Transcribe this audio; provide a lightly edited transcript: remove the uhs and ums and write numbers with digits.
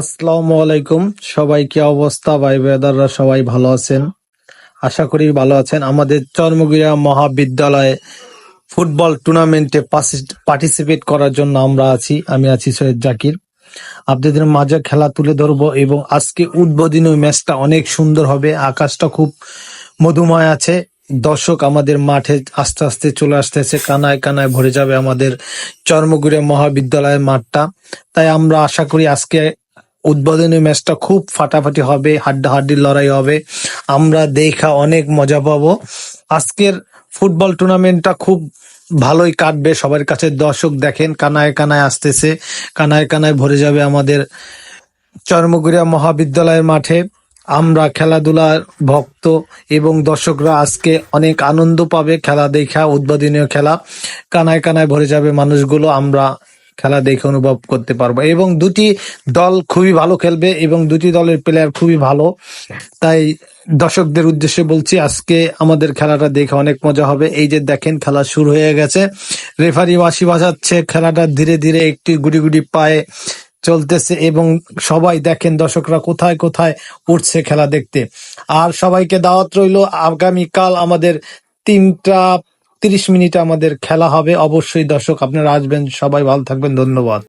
আসসালামু আলাইকুম। সবাই কি অবস্থা? ভাই ব্রাদাররা সবাই ভালো আছেন? আশা করি ভালো আছেন। আমাদের চরমুগিরা মহাবিদ্যালয়ে ফুটবল টুর্নামেন্টে পার্টিসিপেট করার জন্য আমরা আছি। আমি আছি সৈয়দ জাকির। আপনাদের মাঝে খেলা তুলে ধরবো এবং আজকে উদ্বোধনী ম্যাচটা অনেক সুন্দর হবে। আকাশটা খুব মধুময় আছে। দর্শক আমাদের মাঠে আস্তে আস্তে চলে আসতেছে, কানায় কানায় ভরে যাবে আমাদের চরমুগিরা মহাবিদ্যালয়ের মাঠটা। তাই আমরা আশা করি আজকে উদ্বোধনী ম্যাচটা খুব ফাটাফাটি হবে, হাড্ডাহাড্ডির লড়াই হবে। আমরা দেখা অনেক মজা পাবো। আজকের ফুটবল টুর্নামেন্টটা খুব ভালোই কাটবে। সবার কাছে দর্শক দেখেন কানায় কানায় আসতেছে, কানায় কানায় ভরে যাবে আমাদের চরমুগিরা মহাবিদ্যালয়ের মাঠে। আমরা খেলাধুলার ভক্ত এবং দর্শকরা আজকে অনেক আনন্দ পাবে খেলা দেখা। উদ্বোধনীয় খেলা, কানায় কানায় ভরে যাবে মানুষগুলো। আমরা খেলা দেখে অনুভব করতে পারবো এবং দুটি দল খুবই ভালো খেলবে এবং দুটি দলের প্লেয়ার খুবই ভালো। তাই দর্শকদের উদ্দেশ্যে বলছি, আজকে আমাদের খেলাটা দেখে অনেক মজা হবে। এই যে দেখেন খেলা শুরু হয়ে গেছে, রেফারি বাঁশি বাজাচ্ছে, খেলাটা ধীরে ধীরে একটি গুটি গুটি পায়ে চলতেছে এবং সবাই দেখেন দর্শকরা কোথায় কোথায় উঠছে খেলা দেখতে। আর সবাইকে দাওয়াত রইল, আগামীকাল আমাদের 3টা 30 মিনিটে আমাদের খেলা হবে। অবশ্যই দর্শক আপনারা আসবেন। সবাই ভালো থাকবেন, ধন্যবাদ।